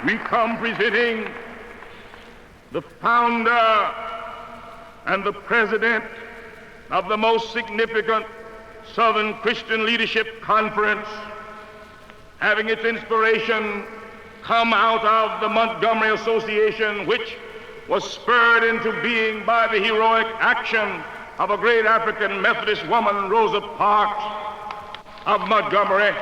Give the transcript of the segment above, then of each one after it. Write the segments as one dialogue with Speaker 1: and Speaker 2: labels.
Speaker 1: we come presenting the founder and the president of the most significant Southern Christian Leadership Conference, having its inspiration come out of the Montgomery Association, which was spurred into being by the heroic action of a great African Methodist woman, Rosa Parks of Montgomery.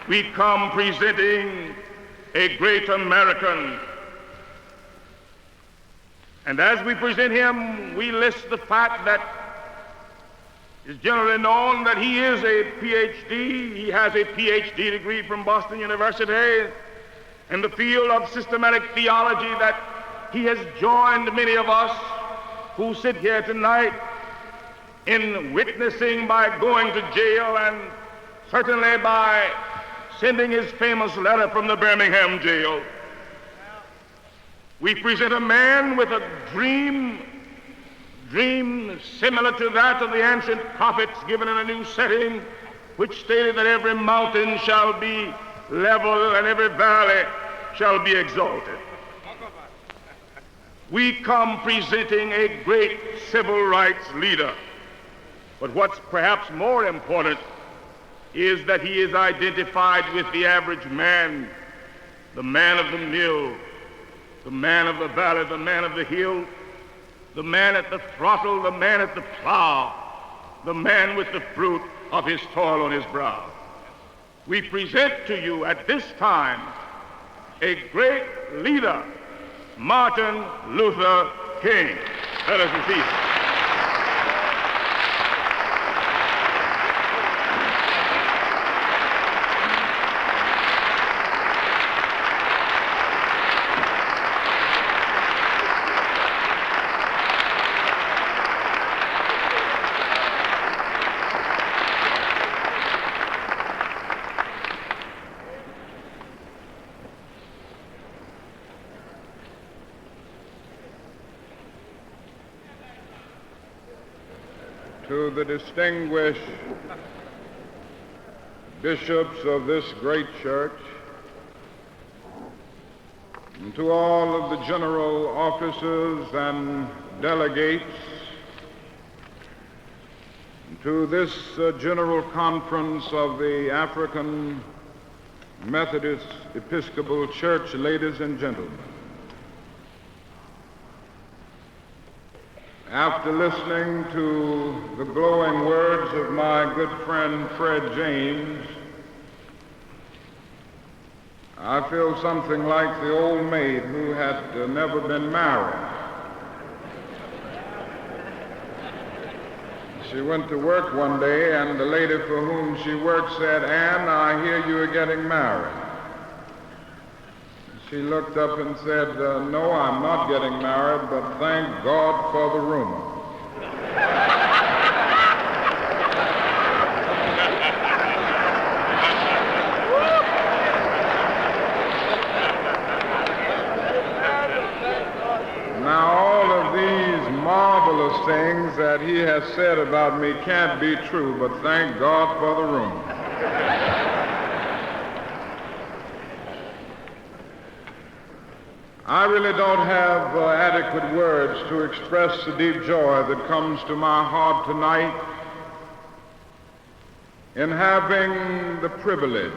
Speaker 1: We come presenting a great American. And as we present him, we list the fact that it's generally known that he is a PhD. He has a PhD degree from Boston University in the field of systematic theology, that he has joined many of us who sit here tonight in witnessing by going to jail, and certainly by sending his famous letter from the Birmingham jail. We present a man with a dream similar to that of the ancient prophets given in a new setting, which stated that every mountain shall be level and every valley shall be exalted. We come presenting a great civil rights leader. But what's perhaps more important is that he is identified with the average man, the man of the mill, the man of the valley, the man of the hill, the man at the throttle, the man at the plow, the man with the fruit of his toil on his brow. We present to you at this time a great leader, Martin Luther King. Let us receive him.
Speaker 2: To the distinguished bishops of this great church, and to all of the general officers and delegates, and to this General Conference of the African Methodist Episcopal Church, ladies and gentlemen. After listening to the glowing words of my good friend Fred James, I feel something like the old maid who had never been married. She went to work one day, and the lady for whom she worked said, "Ann, I hear you are getting married." She looked up and said, "No, I'm not getting married, but thank God for the rumor." Now, all of these marvelous things that he has said about me can't be true, but thank God for the rumor. I really don't have adequate words to express the deep joy that comes to my heart tonight in having the privilege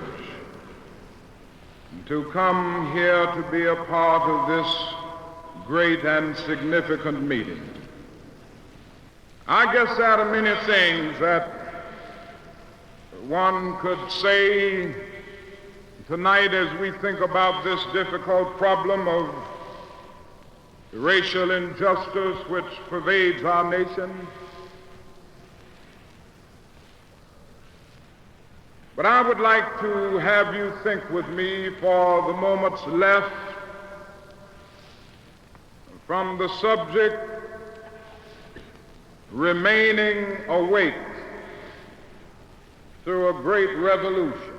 Speaker 2: to come here to be a part of this great and significant meeting. I guess there are many things that one could say tonight as we think about this difficult problem of racial injustice which pervades our nation. But I would like to have you think with me for the moments left from the subject remaining awake through a great revolution.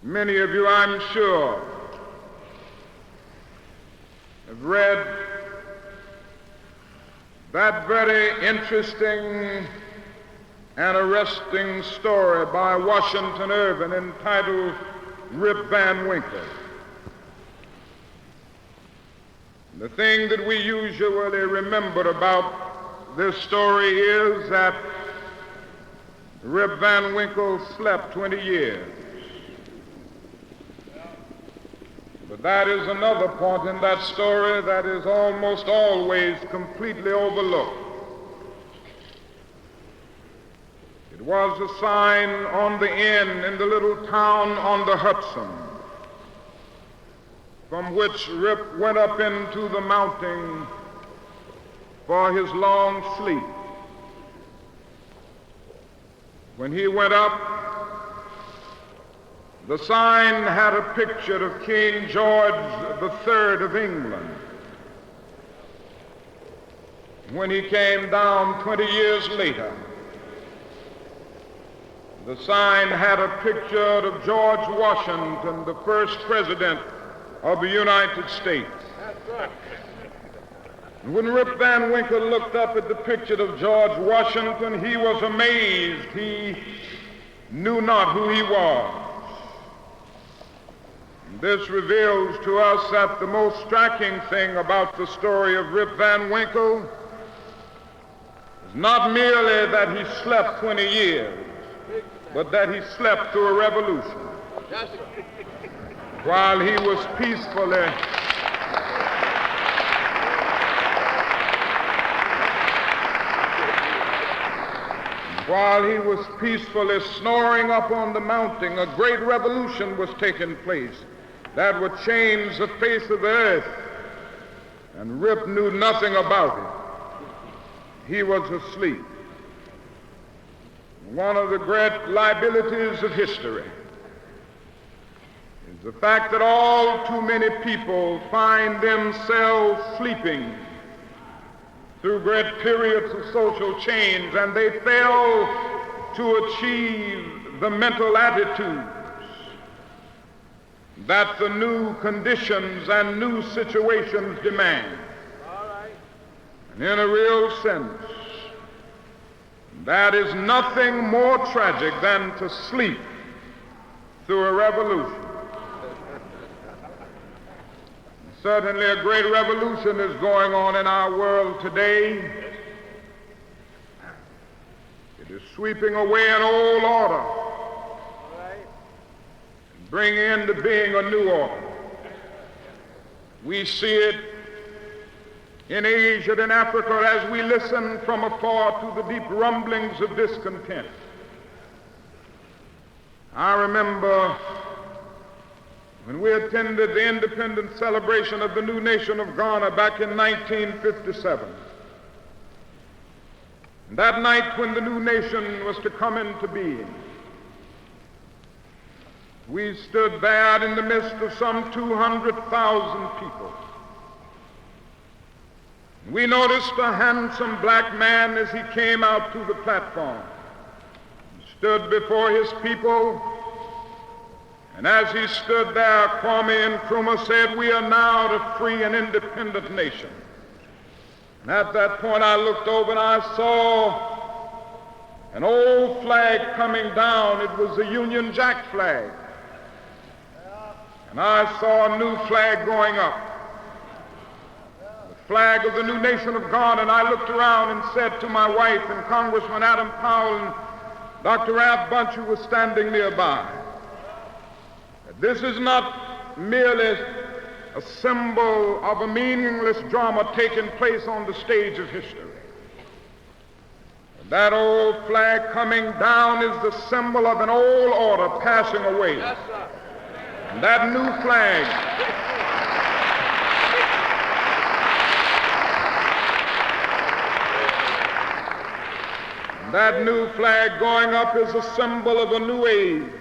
Speaker 2: Many of you, I'm sure, have read that very interesting an arresting story by Washington Irving entitled Rip Van Winkle. The thing that we usually remember about this story is that Rip Van Winkle slept 20 years. But that is another point in that story that is almost always completely overlooked. It was a sign on the inn in the little town on the Hudson, from which Rip went up into the mountain for his long sleep. When he went up, the sign had a picture of King George III of England. When he came down 20 years later, the sign had a picture of George Washington, the first president of the United States. When Rip Van Winkle looked up at the picture of George Washington, he was amazed. He knew not who he was. This reveals to us that the most striking thing about the story of Rip Van Winkle is not merely that he slept 20 years, but that he slept through a revolution. While he was peacefully snoring up on the mountain, a great revolution was taking place that would change the face of the earth, and Rip knew nothing about it. He was asleep. One of the great liabilities of history is the fact that all too many people find themselves sleeping through great periods of social change, and they fail to achieve the mental attitudes that the new conditions and new situations demand. And in a real sense, that is nothing more tragic than to sleep through a revolution. Certainly a great revolution is going on in our world today. It is sweeping away an old order and bringing into being a new order. We see it in Asia and in Africa as we listen from afar to the deep rumblings of discontent. I remember when we attended the independent celebration of the new nation of Ghana back in 1957. And that night when the new nation was to come into being, we stood there in the midst of some 200,000 people. We noticed a handsome black man as he came out to the platform, stood before his people, and as he stood there, Kwame Nkrumah said, "We are now a free and independent nation." And at that point I looked over and I saw an old flag coming down. It was the Union Jack flag. And I saw a new flag going up, flag of the new nation of God, and I looked around and said to my wife and Congressman Adam Powell and Dr. Ralph Bunch, who was standing nearby, that this is not merely a symbol of a meaningless drama taking place on the stage of history. That old flag coming down is the symbol of an old order passing away. Yes, sir. And that new flag, that new flag going up is a symbol of a new age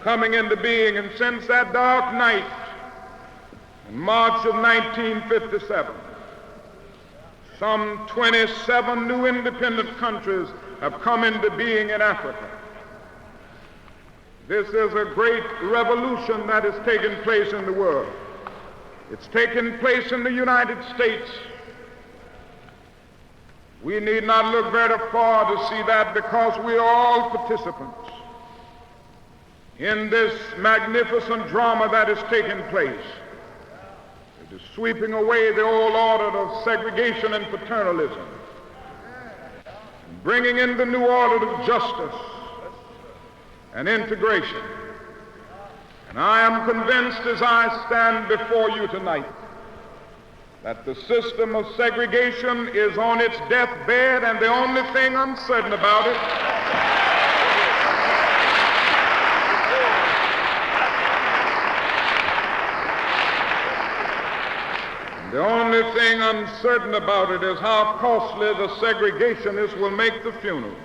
Speaker 2: coming into being. And since that dark night in March of 1957, some 27 new independent countries have come into being in Africa. This is a great revolution that is taking place in the world. It's taken place in the United States. We need not look very far to see that, because we are all participants in this magnificent drama that is taking place. It is sweeping away the old order of segregation and paternalism, and bringing in the new order of justice and integration. And I am convinced, as I stand before you tonight, that the system of segregation is on its deathbed, and the only thing uncertain about it is how costly the segregationists will make the funeral.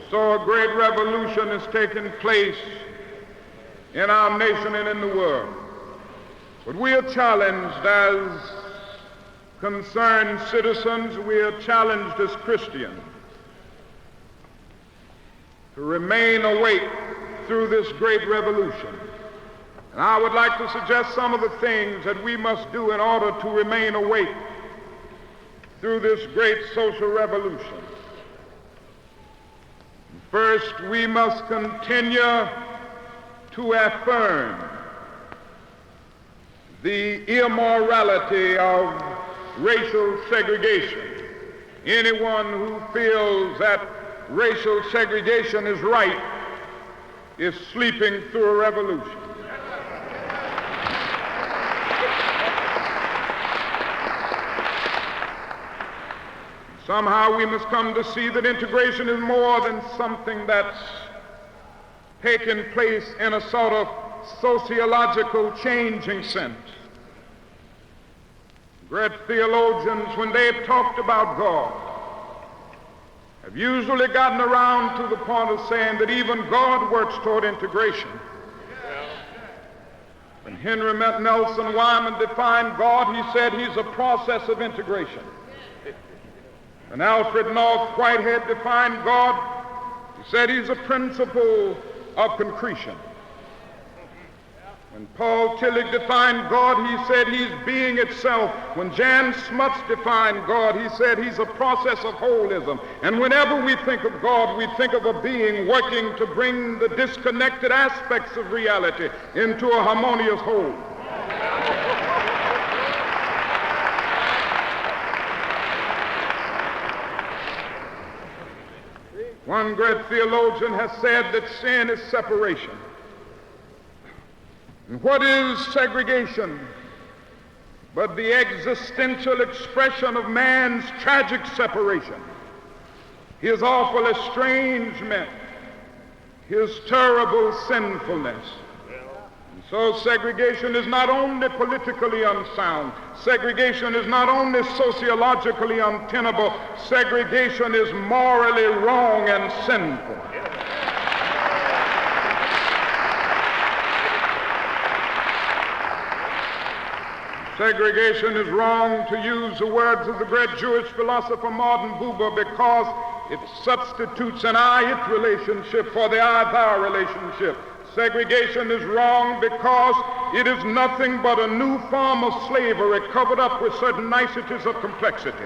Speaker 2: So a great revolution is taking place in our nation and in the world. But we are challenged as concerned citizens, we are challenged as Christians to remain awake through this great revolution. And I would like to suggest some of the things that we must do in order to remain awake through this great social revolution. First, we must continue to affirm the immorality of racial segregation. Anyone who feels that racial segregation is right is sleeping through a revolution. Somehow we must come to see that integration is more than something that's taking place in a sort of sociological changing sense. Great theologians, when they've talked about God, have usually gotten around to the point of saying that even God works toward integration. When Henry Nelson Wyman defined God, he said he's a process of integration. When Alfred North Whitehead defined God, he said he's a principle of concretion. When Paul Tillich defined God, he said he's being itself. When Jan Smuts defined God, he said he's a process of holism. And whenever we think of God, we think of a being working to bring the disconnected aspects of reality into a harmonious whole. One great theologian has said that sin is separation. And what is segregation but the existential expression of man's tragic separation, his awful estrangement, his terrible sinfulness? And so segregation is not only politically unsound, segregation is not only sociologically untenable, segregation is morally wrong and sinful. Segregation is wrong, to use the words of the great Jewish philosopher Martin Buber, because it substitutes an I-it relationship for the I-thou relationship. Segregation is wrong because it is nothing but a new form of slavery covered up with certain niceties of complexity.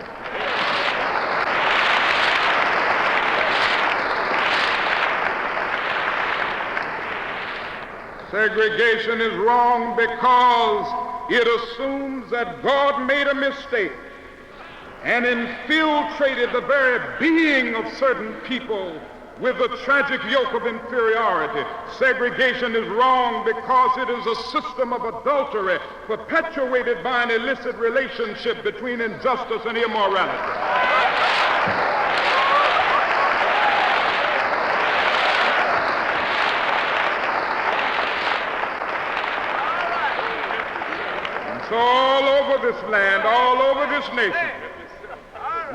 Speaker 2: Segregation is wrong because it assumes that God made a mistake and infiltrated the very being of certain people with a tragic yoke of inferiority. Segregation is wrong because it is a system of adultery perpetuated by an illicit relationship between injustice and immorality. So all over this land, all over this nation,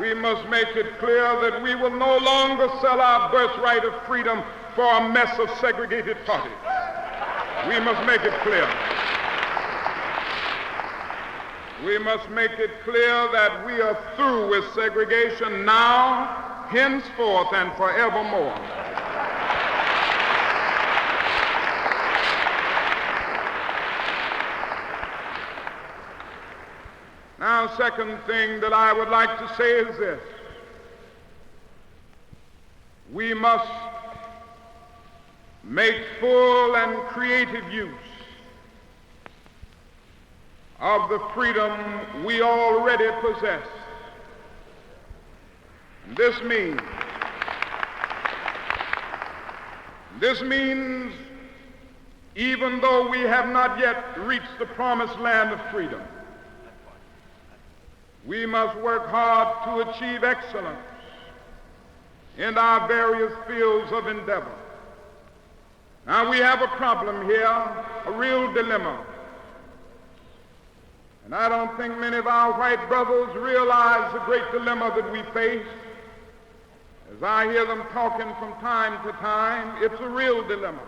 Speaker 2: we must make it clear that we will no longer sell our birthright of freedom for a mess of segregated parties. We must make it clear. We must make it clear that we are through with segregation now, henceforth, and forevermore. second thing that I would like to say is this. We must make full and creative use of the freedom we already possess. This means even though we have not yet reached the promised land of freedom, we must work hard to achieve excellence in our various fields of endeavor. Now we have a problem here, a real dilemma. And I don't think many of our white brothers realize the great dilemma that we face. As I hear them talking from time to time, it's a real dilemma.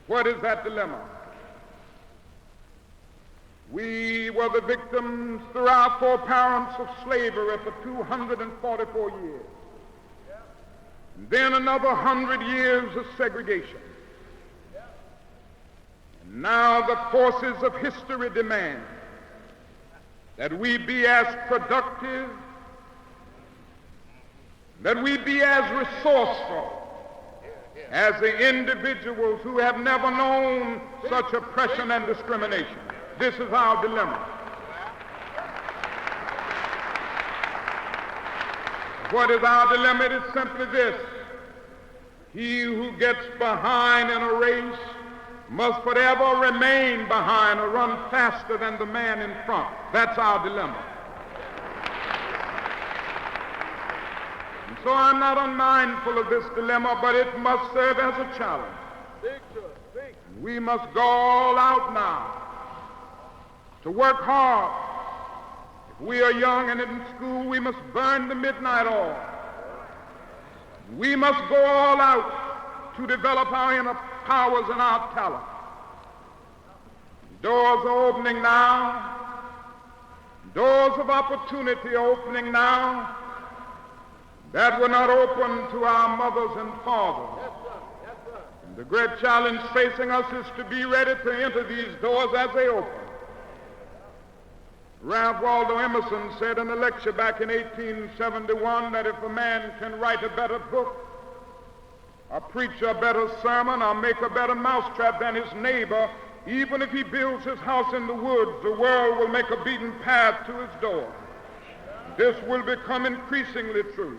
Speaker 2: What is that dilemma? We were the victims through our foreparents of slavery for 244 years. And then another 100 years of segregation. And now the forces of history demand that we be as productive, that we be as resourceful as the individuals who have never known such oppression and discrimination. This is our dilemma. What is our dilemma? It is simply this. He who gets behind in a race must forever remain behind or run faster than the man in front. That's our dilemma. And so I'm not unmindful of this dilemma, but it must serve as a challenge. We must go all out now to work hard. If we are young and in school, we must burn the midnight oil. We must go all out to develop our inner powers and our talent. Doors are opening now. Doors of opportunity are opening now that were not open to our mothers and fathers. And the great challenge facing us is to be ready to enter these doors as they open. Ralph Waldo Emerson said in a lecture back in 1871 that if a man can write a better book, or preach a better sermon, or make a better mousetrap than his neighbor, even if he builds his house in the woods, the world will make a beaten path to his door. This will become increasingly true.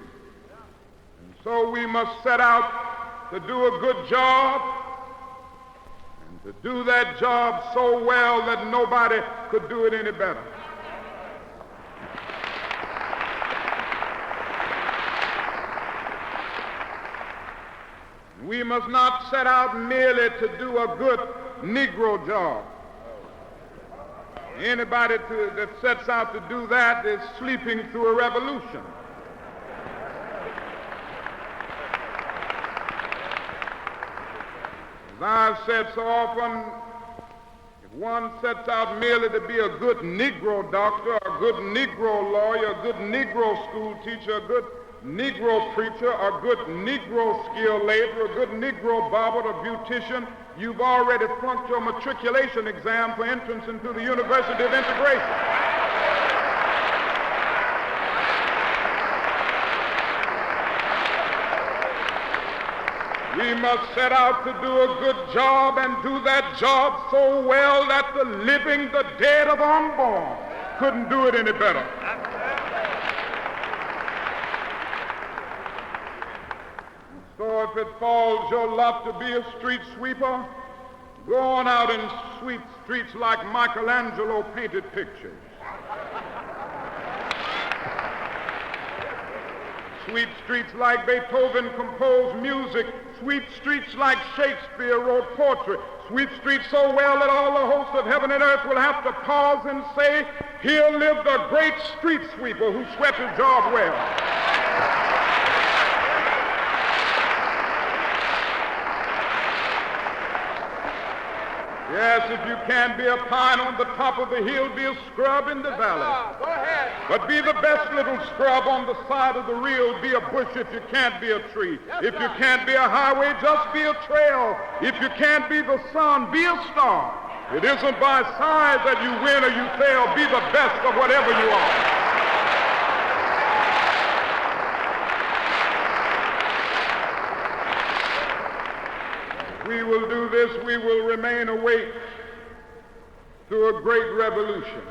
Speaker 2: And so we must set out to do a good job, and to do that job so well that nobody could do it any better. We must not set out merely to do a good Negro job. Anybody that sets out to do that is sleeping through a revolution. As I've said so often, if one sets out merely to be a good Negro doctor, a good Negro lawyer, a good Negro school teacher, a good Negro preacher, a good Negro skilled laborer, a good Negro barber or beautician, you've already flunked your matriculation exam for entrance into the University of Integration. We must set out to do a good job and do that job so well that the living, the dead, or the unborn couldn't do it any better. So if it falls your lot to be a street sweeper, go on out and sweep streets like Michelangelo painted pictures. Sweep streets like Beethoven composed music. Sweep streets like Shakespeare wrote poetry. Sweep streets so well that all the hosts of heaven and earth will have to pause and say, here lived a great street sweeper who swept his job well. Yes, if you can't be a pine on the top of the hill, be a scrub in the valley. Go ahead. But be the best little scrub on the side of the reel. Be a bush if you can't be a tree. If you can't be a highway, just be a trail. If you can't be the sun, be a star. It isn't by size that you win or you fail. Be the best of whatever you are. We will do this, we will remain awake through a great revolution.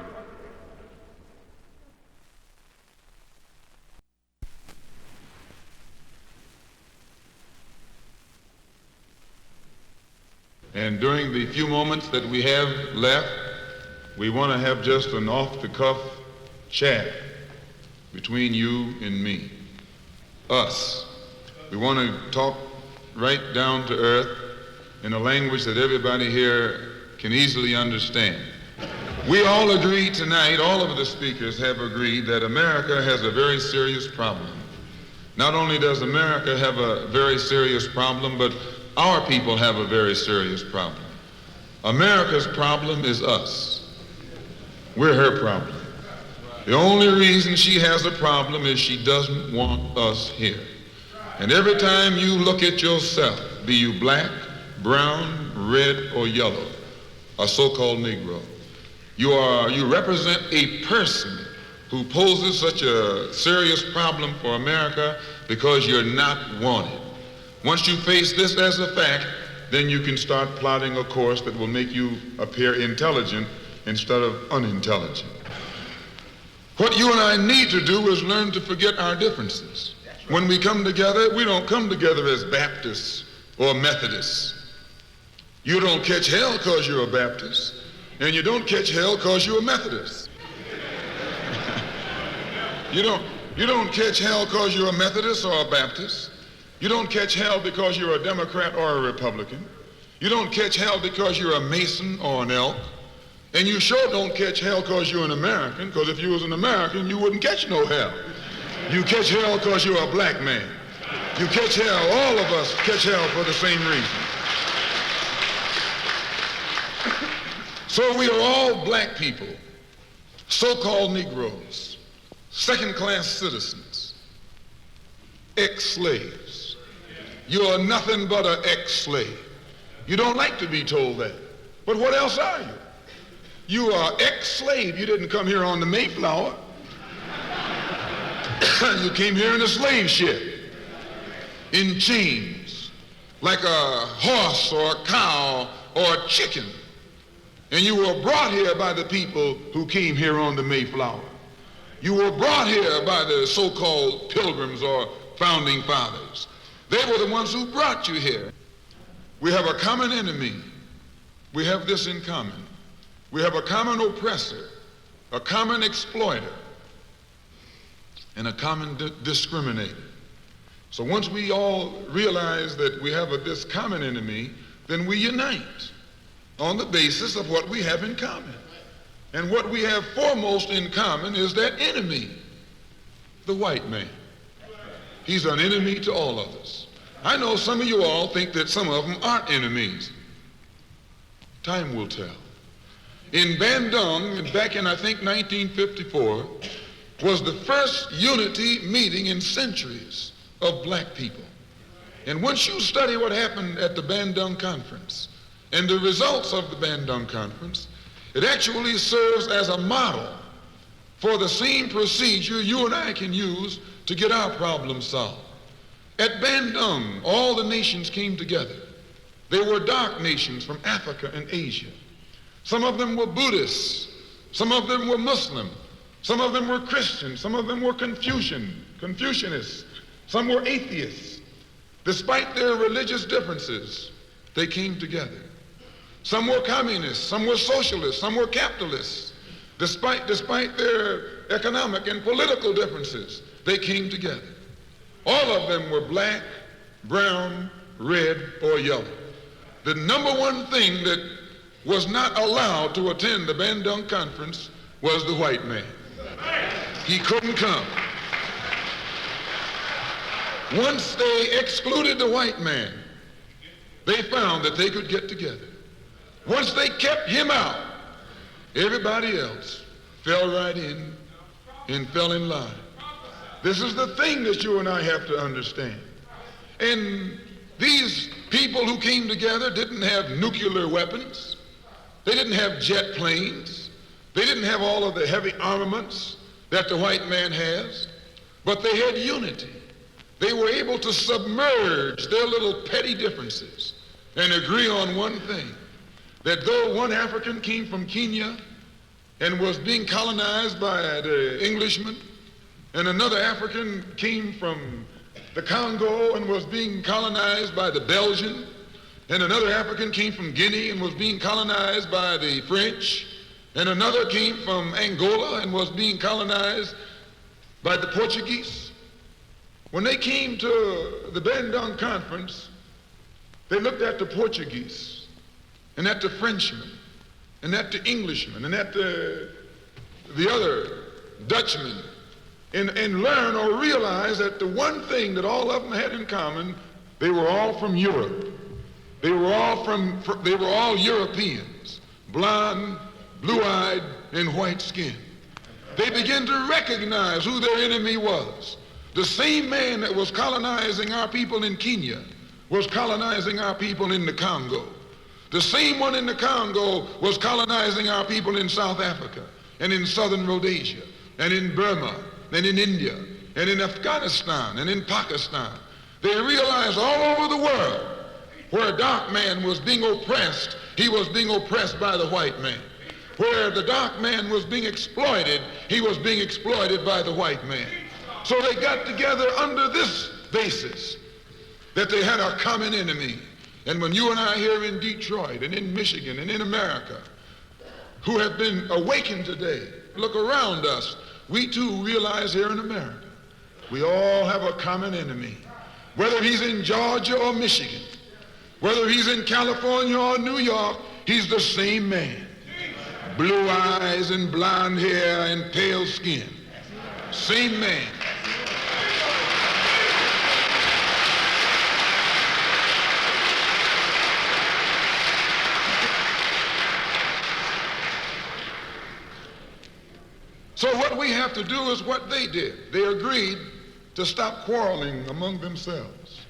Speaker 3: And during the few moments that we have left, we want to have just an off-the-cuff chat between you and me, us. We want to talk right down to earth in a language that everybody here can easily understand. We all agree tonight, all of the speakers have agreed that America has a very serious problem. Not only does America have a very serious problem, but our people have a very serious problem. America's problem is us. We're her problem. The only reason she has a problem is she doesn't want us here. And every time you look at yourself, be you black, brown, red, or yellow, a so-called Negro, you represent a person who poses such a serious problem for America because you're not wanted. Once you face this as a fact, then you can start plotting a course that will make you appear intelligent instead of unintelligent. What you and I need to do is learn to forget our differences. When we come together, we don't come together as Baptists or Methodists. You don't catch hell because you're a Baptist, and you don't catch hell because you're a Methodist. You don't catch hell because you're a Methodist or a Baptist. You don't catch hell because you're a Democrat or a Republican. You don't catch hell because you're a Mason or an Elk. And you sure don't catch hell because you're an American, because if you was an American, you wouldn't catch no hell. You catch hell because you're a black man. You catch hell, all of us catch hell for the same reason. So we are all black people, so-called Negroes, second-class citizens, ex-slaves. You are nothing but an ex-slave. You don't like to be told that. But what else are you? You are ex-slave. You didn't come here on the Mayflower. You came here in a slave ship, in chains, like a horse or a cow or a chicken. And you were brought here by the people who came here on the Mayflower. You were brought here by the so-called pilgrims or founding fathers. They were the ones who brought you here. We have a common enemy. We have this in common. We have a common oppressor, a common exploiter, and a common discriminator. So once we all realize that we have this common enemy, then we unite on the basis of what we have in common. And what we have foremost in common is that enemy, the white man. He's an enemy to all of us. I know some of you all think that some of them aren't enemies. Time will tell. In Bandung, back in I think 1954, was the first unity meeting in centuries of black people. And once you study what happened at the Bandung Conference and the results of the Bandung Conference, it actually serves as a model for the same procedure you and I can use to get our problems solved. At Bandung, all the nations came together. They were dark nations from Africa and Asia. Some of them were Buddhists. Some of them were Muslim. Some of them were Christian. Some of them were Confucianists. Some were atheists. Despite their religious differences, they came together. Some were communists. Some were socialists. Some were capitalists. Despite their economic and political differences, they came together. All of them were black, brown, red, or yellow. The number one thing that was not allowed to attend the Bandung Conference was the white man. He couldn't come. Once they excluded the white man, they found that they could get together. Once they kept him out, everybody else fell right in and fell in line. This is the thing that you and I have to understand. And these people who came together didn't have nuclear weapons. They didn't have jet planes. They didn't have all of the heavy armaments that the white man has, but they had unity. They were able to submerge their little petty differences and agree on one thing, that though one African came from Kenya and was being colonized by the Englishmen, and another African came from the Congo and was being colonized by the Belgian, and another African came from Guinea and was being colonized by the French, and another came from Angola and was being colonized by the Portuguese. When they came to the Bandung Conference, they looked at the Portuguese and at the Frenchmen and at the Englishmen and at the other Dutchmen and learn or realize that the one thing that all of them had in common, they were all from Europe. They were all Europeans, blonde, blue-eyed, and white-skinned. They began to recognize who their enemy was. The same man that was colonizing our people in Kenya was colonizing our people in the Congo. The same one in the Congo was colonizing our people in South Africa and in southern Rhodesia and in Burma and in India and in Afghanistan and in Pakistan. They realized all over the world where a dark man was being oppressed, he was being oppressed by the white man. Where the dark man was being exploited, he was being exploited by the white man. So they got together under this basis that they had a common enemy. And when you and I here in Detroit and in Michigan and in America who have been awakened today, look around us, we too realize here in America, we all have a common enemy. Whether he's in Georgia or Michigan, whether he's in California or New York, he's the same man. Blue eyes and blonde hair and pale skin. Same man. So what we have to do is what they did. They agreed to stop quarreling among themselves.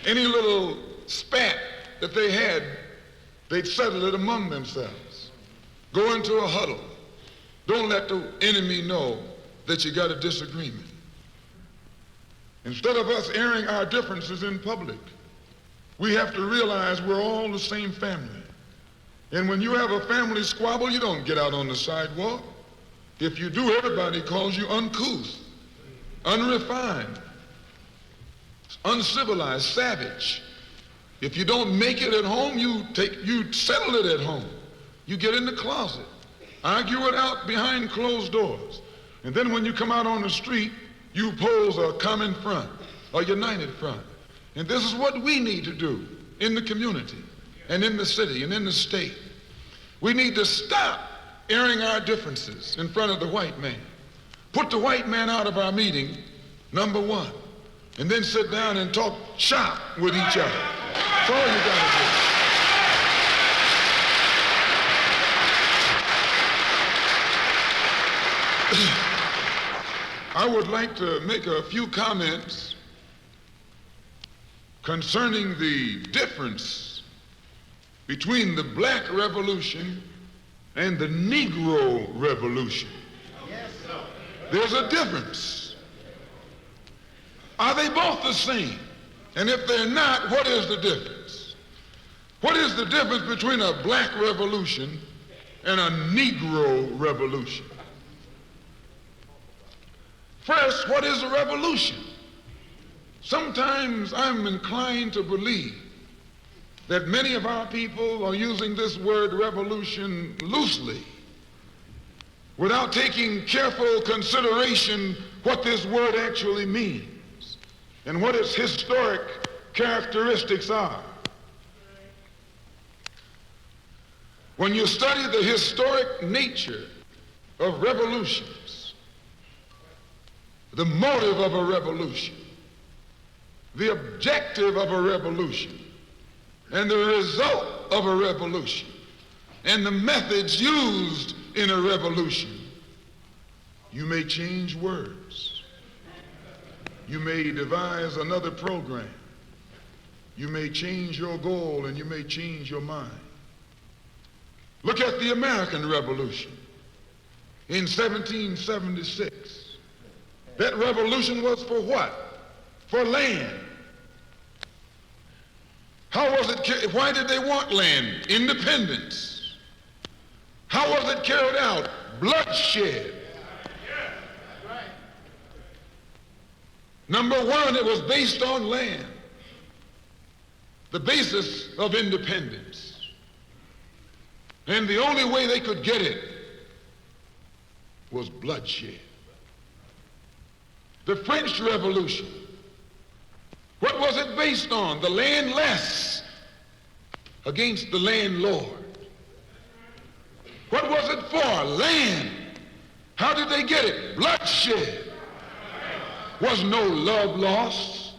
Speaker 3: Any little spat that they had, they'd settle it among themselves. Go into a huddle. Don't let the enemy know that you got a disagreement. Instead of us airing our differences in public, we have to realize we're all the same family. And when you have a family squabble, you don't get out on the sidewalk. If you do, everybody calls you uncouth, unrefined, uncivilized, savage. If you don't make it at home, you settle it at home. You get in the closet, argue it out behind closed doors. And then when you come out on the street, you pose a common front, a united front. And this is what we need to do in the community and in the city and in the state. We need to stop airing our differences in front of the white man. Put the white man out of our meeting, number one, and then sit down and talk shop with each other. That's all you gotta do. I would like to make a few comments concerning the difference between the Black Revolution and the Negro Revolution. There's a difference. Are they both the same? And if they're not, what is the difference? What is the difference between a Black Revolution and a Negro Revolution? First, what is a revolution? Sometimes I'm inclined to believe that many of our people are using this word revolution loosely, without taking careful consideration what this word actually means and what its historic characteristics are. When you study the historic nature of revolutions, the motive of a revolution, the objective of a revolution, and the result of a revolution, and the methods used in a revolution, you may change words. You may devise another program. You may change your goal and you may change your mind. Look at the American Revolution in 1776. That revolution was for what? For land. How was it? Why did they want land? Independence. How was it carried out? Bloodshed. Number one, it was based on land. The basis of independence. And the only way they could get it was bloodshed. The French Revolution, what was it based on? The landless against the landlord. What was it for? Land. How did they get it? Bloodshed. Was no love lost.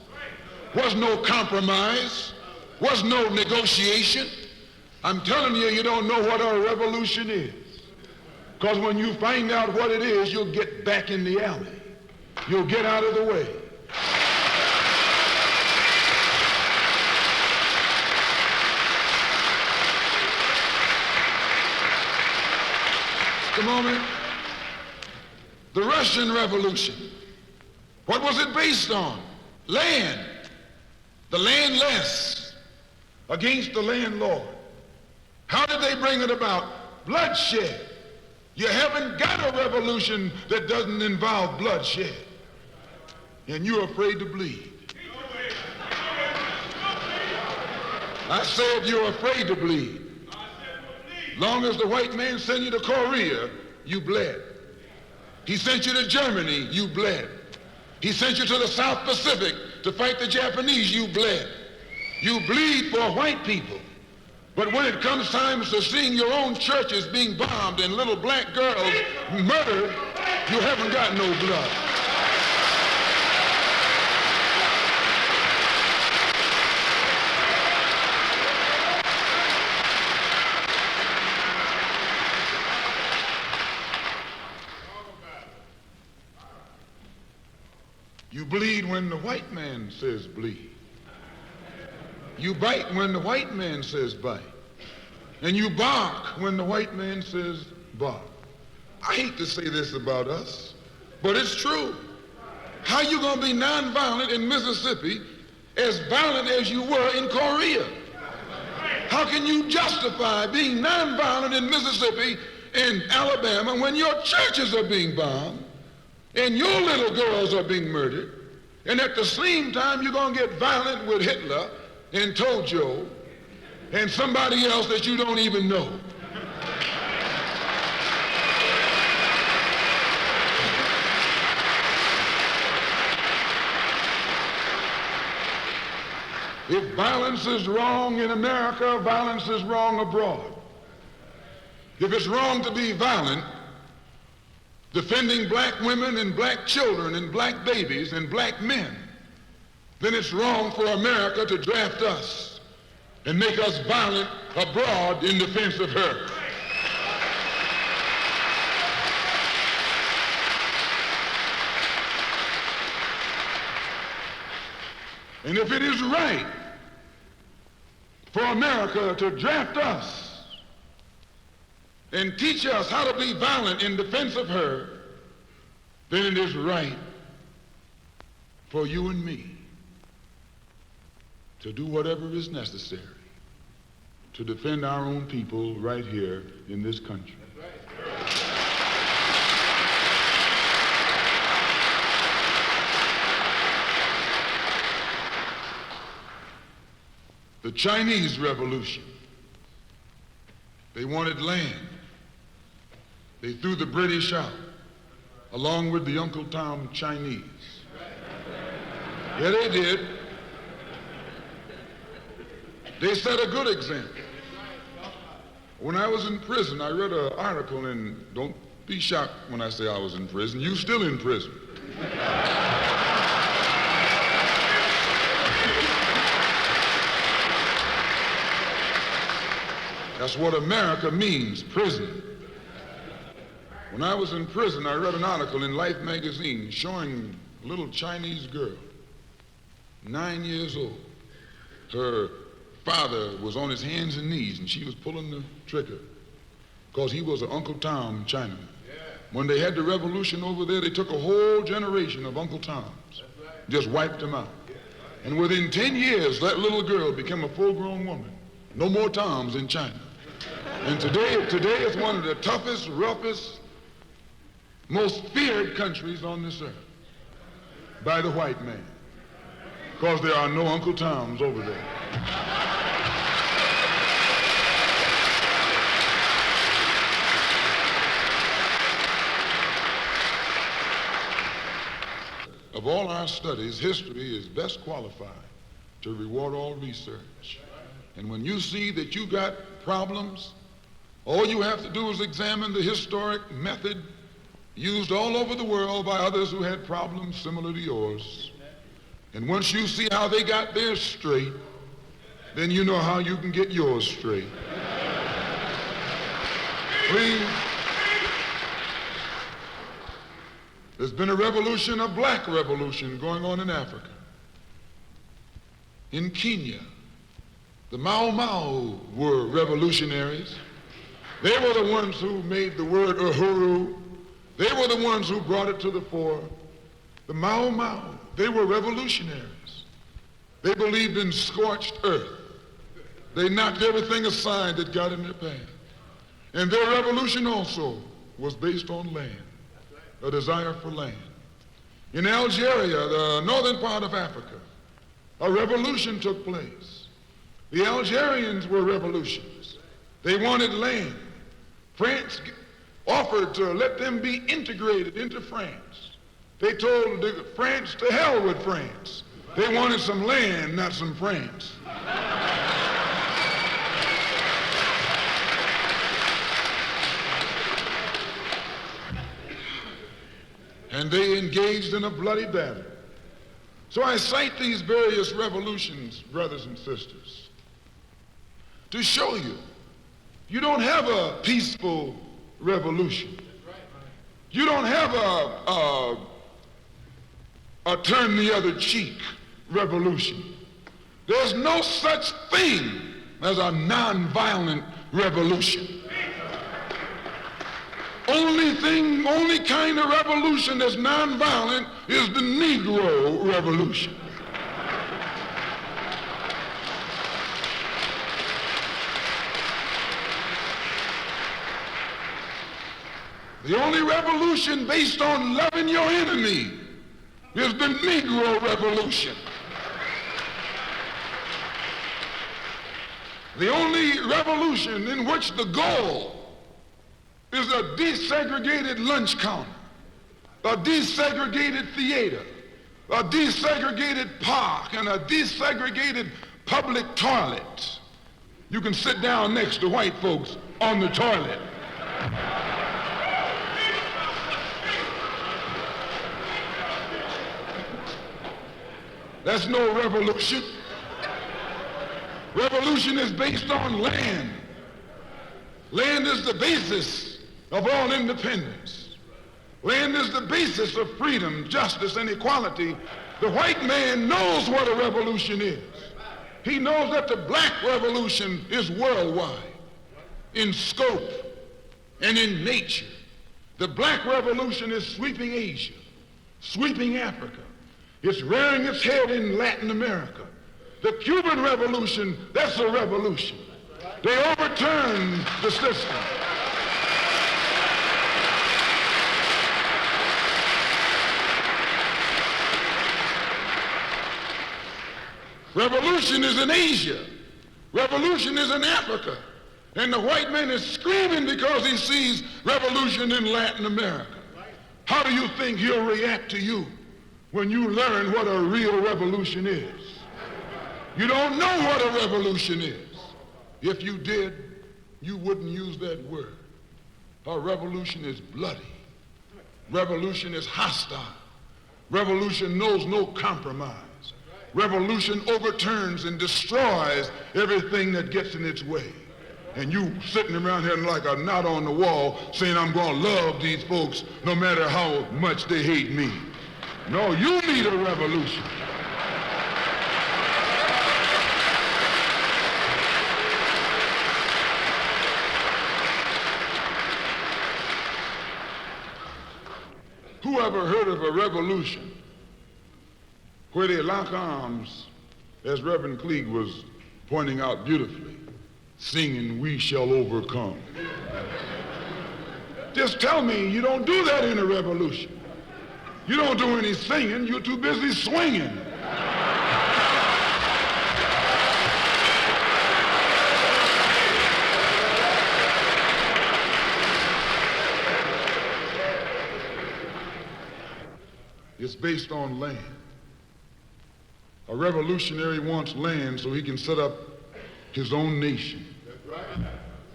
Speaker 3: Was no compromise. Was no negotiation. I'm telling you, you don't know what a revolution is. Because when you find out what it is, you'll get back in the alley. You'll get out of the way. Just a moment. The Russian Revolution. What was it based on? Land. The landless against the landlord. How did they bring it about? Bloodshed. You haven't got a revolution that doesn't involve bloodshed. And you're afraid to bleed. I said you're afraid to bleed. Long as the white man sent you to Korea, you bled. He sent you to Germany, you bled. He sent you to the South Pacific to fight the Japanese, you bled. You bleed for white people. But when it comes time to seeing your own churches being bombed and little black girls murdered, you haven't got no blood. You bleed when the white man says bleed. You bite when the white man says bite. And you bark when the white man says bark. I hate to say this about us, but it's true. How you gonna be nonviolent in Mississippi as violent as you were in Korea? How can you justify being nonviolent in Mississippi and Alabama when your churches are being bombed and your little girls are being murdered, and at the same time you're gonna get violent with Hitler and Tojo and somebody else that you don't even know? If violence is wrong in America, violence is wrong abroad. If it's wrong to be violent, defending black women and black children and black babies and black men, then it's wrong for America to draft us and make us violent abroad in defense of her. And if it is right for America to draft us and teach us how to be violent in defense of her, then it is right for you and me to do whatever is necessary to defend our own people right here in this country. The Chinese Revolution. They wanted land. They threw the British out, along with the Uncle Tom Chinese. Yeah, they did. They set a good example. When I was in prison, I read an article, and don't be shocked when I say I was in prison. You're still in prison. That's what America means, prison. When I was in prison, I read an article in Life magazine showing a little Chinese girl, 9 years old. Her father was on his hands and knees, and she was pulling the trigger. because he was an Uncle Tom Chinaman. When they had the revolution over there, they took a whole generation of Uncle Toms, just wiped them out. And within 10 years, that little girl became a full-grown woman. No more Toms in China. And today it's one of the toughest, roughest, most feared countries on this earth by the white man, because there are no Uncle Toms over there. Of all our studies, history is best qualified to reward all research. And when you see that you got problems, all you have to do is examine the historic method used all over the world by others who had problems similar to yours. And once you see how they got theirs straight, then you know how you can get yours straight. Please. There's been a revolution, a black revolution going on in Africa. In Kenya, the Mau Mau were revolutionaries. They were the ones who made the word uhuru. They were the ones who brought it to the fore. The Mau Mau, they were revolutionaries. They believed in scorched earth. They knocked everything aside that got in their path. And their revolution also was based on land. A desire for land. In Algeria, the northern part of Africa, a revolution took place. The Algerians were revolutionists. They wanted land. France offered to let them be integrated into France. They told France to hell with France. They wanted some land, not some France. And they engaged in a bloody battle. So I cite these various revolutions, brothers and sisters, to show you, you don't have a peaceful revolution. You don't have a turn the other cheek revolution. There's no such thing as a nonviolent revolution. Only kind of revolution that's nonviolent is the Negro Revolution. The only revolution based on loving your enemy is the Negro Revolution. The only revolution in which the goal is a desegregated lunch counter, a desegregated theater, a desegregated park, and a desegregated public toilet. You can sit down next to white folks on the toilet. That's no revolution. Revolution is based on land. Land is the basis of all independence. Land is the basis of freedom, justice, and equality. The white man knows what a revolution is. He knows that the black revolution is worldwide in scope and in nature. The black revolution is sweeping Asia, sweeping Africa. It's rearing its head in Latin America. The Cuban Revolution, that's a revolution. They overturned the system. Revolution is in Asia. Revolution is in Africa. And the white man is screaming because he sees revolution in Latin America. How do you think he'll react to you when you learn what a real revolution is? You don't know what a revolution is. If you did, you wouldn't use that word. A revolution is bloody. Revolution is hostile. Revolution knows no compromise. Revolution overturns and destroys everything that gets in its way. And you sitting around here like a knot on the wall saying, I'm going to love these folks no matter how much they hate me. No, you need a revolution. Who ever heard of a revolution where they lock arms, as Reverend Klieg was pointing out beautifully, singing, "We shall overcome"? Just tell me you don't do that in a revolution. You don't do any singing, you're too busy swinging. It's based on land. A revolutionary wants land so he can set up his own nation,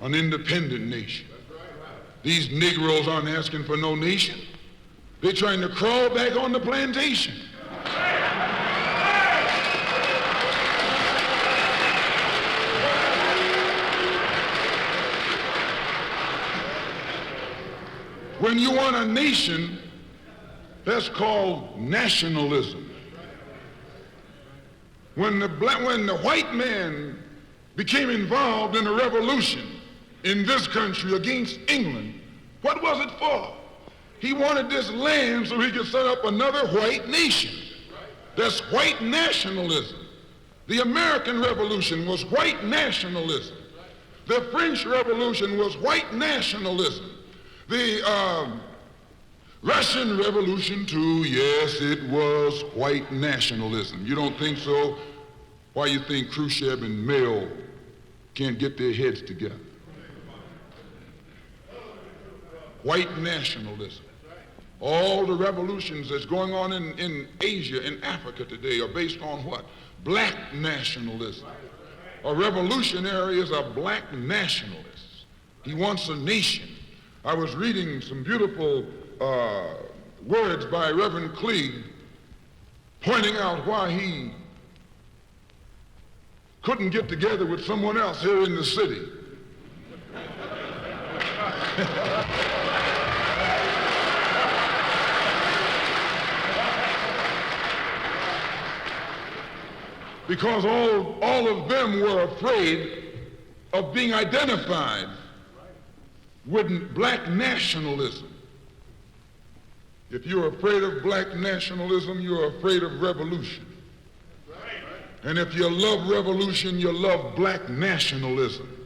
Speaker 3: an independent nation. These Negroes aren't asking for no nation. They're trying to crawl back on the plantation. When you want a nation, that's called nationalism. When the white man became involved in a revolution in this country against England, what was it for? He wanted this land so he could set up another white nation. That's white nationalism. The American Revolution was white nationalism. The French Revolution was white nationalism. The Russian Revolution, too, yes, it was white nationalism. You don't think so? Why you think Khrushchev and Mao can't get their heads together? White nationalism. All the revolutions that's going on in Asia and Africa today are based on what? Black nationalism. A revolutionary is a black nationalist. He wants a nation. I was reading some beautiful words by Reverend Klieg pointing out why he couldn't get together with someone else here in the city. Because all of them were afraid of being identified with black nationalism. If you're afraid of black nationalism, you're afraid of revolution. And if you love revolution, you love black nationalism.